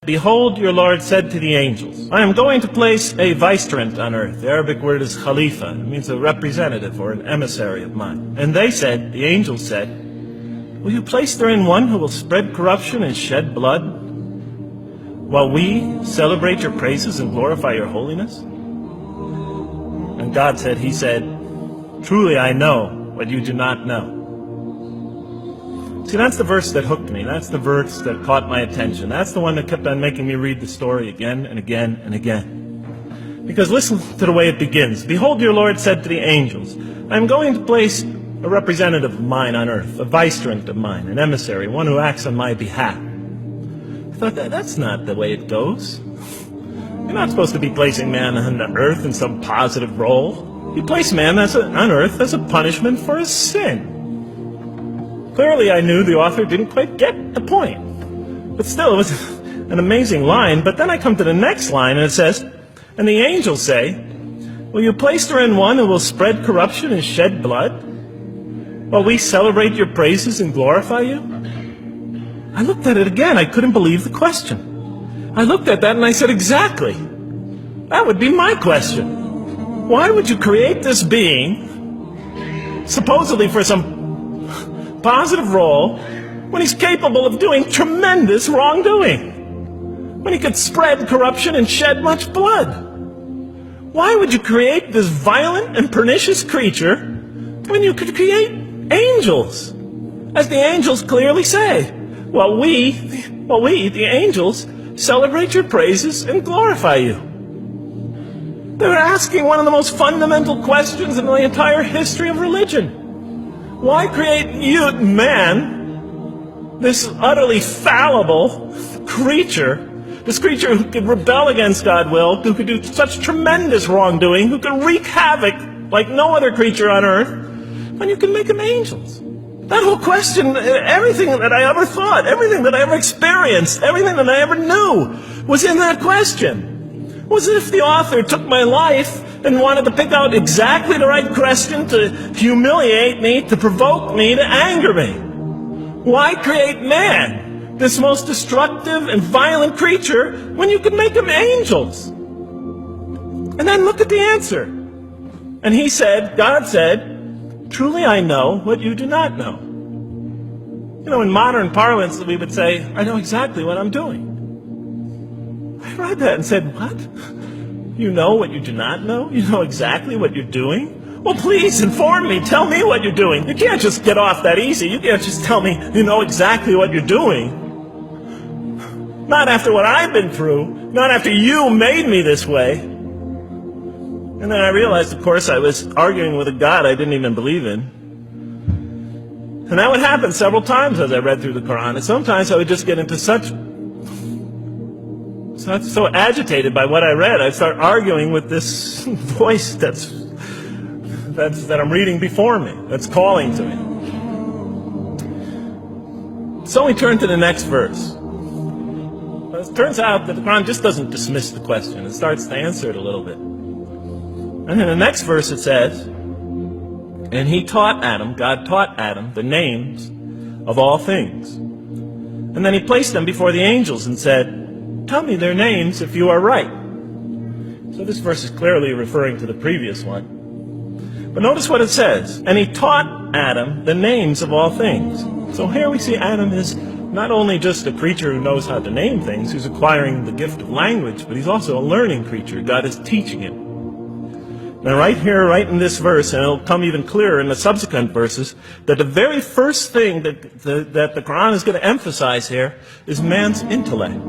Behold, your Lord said to the angels, I am going to place a vicegerent on earth. The Arabic word is khalifa. It means a representative or an emissary of mine. And they said, the angels said, will you place therein one who will spread corruption and shed blood, while we celebrate your praises and glorify your holiness? And God said, he said, truly I know what you do not know. See, that's the verse that hooked me. That's the verse that caught my attention. That's the one that kept on making me read the story again and again and again. Because listen to the way it begins. Behold, your Lord said to the angels, I am going to place a representative of mine on earth, a vicegerent of mine, an emissary, one who acts on my behalf. I thought, that's not the way it goes. You're not supposed to be placing man on the earth in some positive role. You place man on earth as a punishment for his sin. Clearly, I knew the author didn't quite get the point. But still, it was an amazing line. But then I come to the next line, and it says, and the angels say, will you place therein one who will spread corruption and shed blood, while we celebrate your praises and glorify you? I looked at it again. I couldn't believe the question. I looked at that and I said, exactly. That would be my question. Why would you create this being, supposedly for some positive role, when he's capable of doing tremendous wrongdoing? When he could spread corruption and shed much blood? Why would you create this violent and pernicious creature when you could create angels? As the angels clearly say, well, we, the angels, celebrate your praises and glorify you. They're asking one of the most fundamental questions in the entire history of religion. Why create you, man, this utterly fallible creature, this creature who could rebel against God's will, who could do such tremendous wrongdoing, who can wreak havoc like no other creature on earth, when you can make them angels? That whole question, everything that I ever thought, everything that I ever experienced, everything that I ever knew was in that question. It was as if the author took my life and wanted to pick out exactly the right question to humiliate me, to provoke me, to anger me. Why create man, this most destructive and violent creature, when you can make them angels? And then look at the answer. And he said, God said, truly I know what you do not know. You know, in modern parlance, we would say, I know exactly what I'm doing. I read that and said, what? You know what you do not know? You know exactly what you're doing? Well, please inform me. Tell me what you're doing. You can't just get off that easy. You can't just tell me you know exactly what you're doing. Not after what I've been through. Not after you made me this way. And then I realized, of course, I was arguing with a God I didn't even believe in. And that would happen several times as I read through the Quran. And sometimes I would just get into so agitated by what I read, I'd start arguing with this voice that I'm reading before me, that's calling to me. So we turn to the next verse. It turns out that the Quran just doesn't dismiss the question. It starts to answer it a little bit. And in the next verse it says, and he taught Adam, God taught Adam, the names of all things. And then he placed them before the angels and said, tell me their names if you are right. So this verse is clearly referring to the previous one. But notice what it says. And he taught Adam the names of all things. So here we see Adam is not only just a creature who knows how to name things, who's acquiring the gift of language, but he's also a learning creature. God is teaching him. Now right here, right in this verse, and it'll come even clearer in the subsequent verses, that the very first thing that the Quran is going to emphasize here is man's intellect.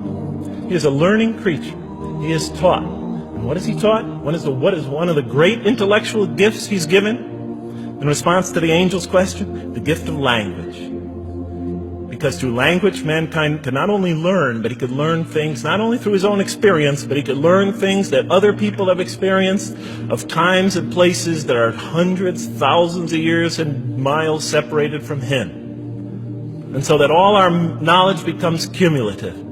He is a learning creature. He is taught. And what is he taught? What is one of the great intellectual gifts he's given? In response to the angel's question, the gift of language. Because through language, mankind can not only learn, but he could learn things not only through his own experience, but he could learn things that other people have experienced of times and places that are hundreds, thousands of years and miles separated from him. And so that all our knowledge becomes cumulative.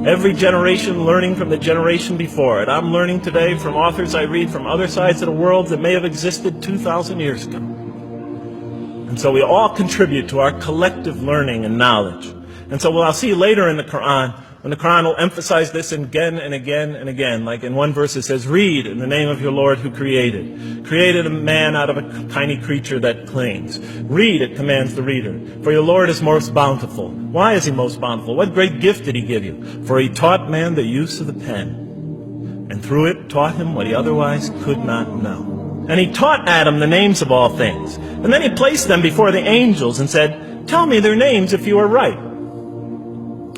Every generation learning from the generation before it. I'm learning today from authors I read from other sides of the world that may have existed 2,000 years ago. And so we all contribute to our collective learning and knowledge. And so what I'll see later in the Quran, And the Quran will emphasize this again and again and again. Like in one verse it says, read in the name of your Lord who created a man out of a tiny creature that clings. Read, it commands the reader. For your Lord is most bountiful. Why is he most bountiful? What great gift did he give you? For he taught man the use of the pen, and through it taught him what he otherwise could not know. And he taught Adam the names of all things. And then he placed them before the angels and said, tell me their names if you are right.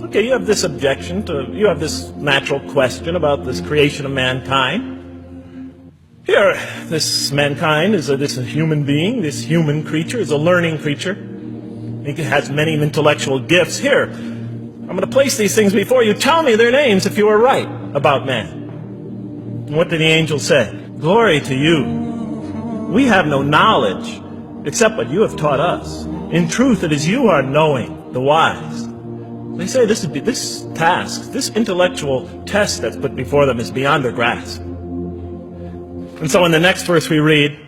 Okay, you have this you have this natural question about this creation of mankind. Here, this mankind is this human being, this human creature is a learning creature. He has many intellectual gifts. Here, I'm going to place these things before you. Tell me their names if you are right about man. And what did the angel say? Glory to you. We have no knowledge except what you have taught us. In truth, it is you who are knowing, the wise. They say this intellectual test that's put before them is beyond their grasp. And so in the next verse we read,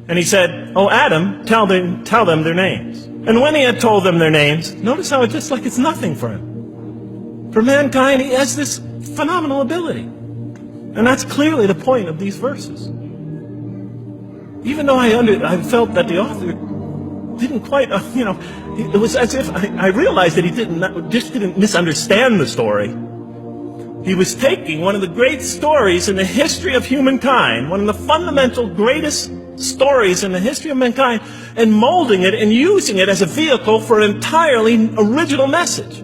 and he said, "O Adam, tell them their names." And when he had told them their names, notice how it's just like it's nothing for him. For mankind, he has this phenomenal ability. And that's clearly the point of these verses. Even though I felt that the author didn't quite, it was as if I realized that he didn't misunderstand the story. He was taking one of the great stories in the history of humankind, one of the fundamental greatest stories in the history of mankind, and molding it and using it as a vehicle for an entirely original message.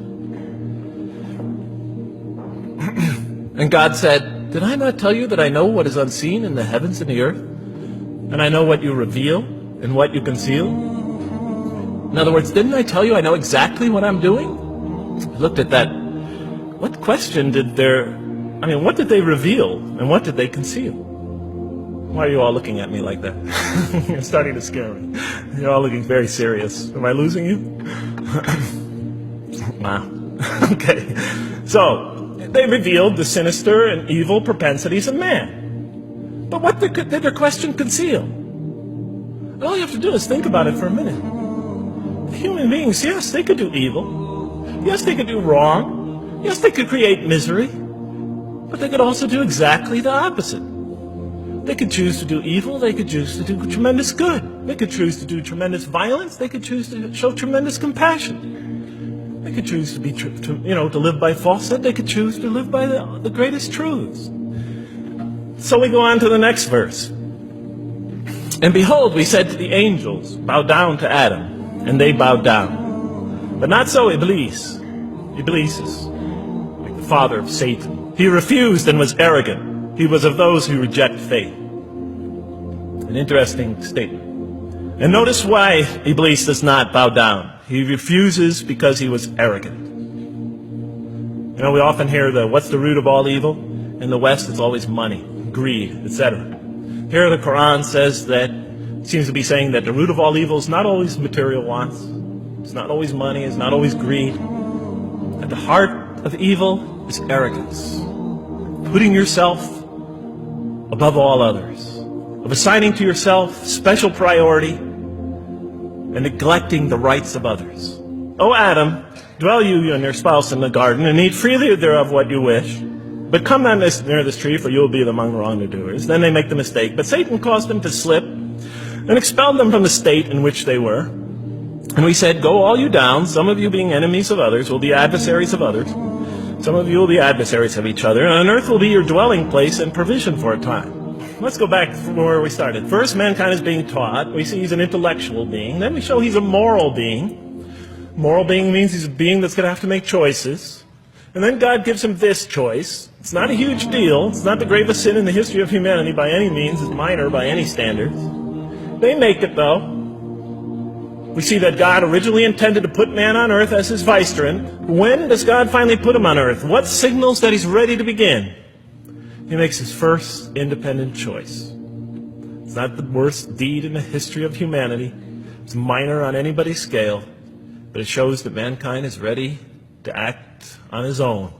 And God said, did I not tell you that I know what is unseen in the heavens and the earth? And I know what you reveal and what you conceal? In other words, didn't I tell you I know exactly what I'm doing? I looked at that. What question what did they reveal and what did they conceal? Why are you all looking at me like that? You're starting to scare me. You're all looking very serious. Am I losing you? Wow. Okay. So, they revealed the sinister and evil propensities of man. But what did their question conceal? All you have to do is think about it for a minute. Human beings, yes, they could do evil. Yes, they could do wrong. Yes, they could create misery. But they could also do exactly the opposite. They could choose to do evil. They could choose to do tremendous good. They could choose to do tremendous violence. They could choose to show tremendous compassion. They could choose to live by falsehood. They could choose to live by the greatest truths. So we go on to the next verse. And behold, we said to the angels, bow down to Adam. And they bowed down. But not so Iblis. Iblis is like the father of Satan. He refused and was arrogant. He was of those who reject faith. An interesting statement. And notice why Iblis does not bow down. He refuses because he was arrogant. We often hear what's the root of all evil? In the West, it's always money, greed, etc. Here the Quran says that seems to be saying that the root of all evil is not always material wants. It's not always money. It's not always greed. At the heart of evil is arrogance. Putting yourself above all others. Of assigning to yourself special priority and neglecting the rights of others. O Adam, dwell you and your spouse in the garden and eat freely thereof what you wish. But come not near this tree, for you will be among wrongdoers. Then they make the mistake. But Satan caused them to slip and expelled them from the state in which they were. And we said, go all you down, some of you being enemies of others will be adversaries of others. Some of you will be adversaries of each other, and on earth will be your dwelling place and provision for a time. Let's go back from where we started. First, mankind is being taught. We see he's an intellectual being. Then we show he's a moral being. Moral being means he's a being that's going to have to make choices. And then God gives him this choice. It's not a huge deal. It's not the gravest sin in the history of humanity by any means. It's minor by any standards. They make it, though. We see that God originally intended to put man on earth as his vicegerent. When does God finally put him on earth? What signals that he's ready to begin? He makes his first independent choice. It's not the worst deed in the history of humanity. It's minor on anybody's scale. But it shows that mankind is ready to act on his own.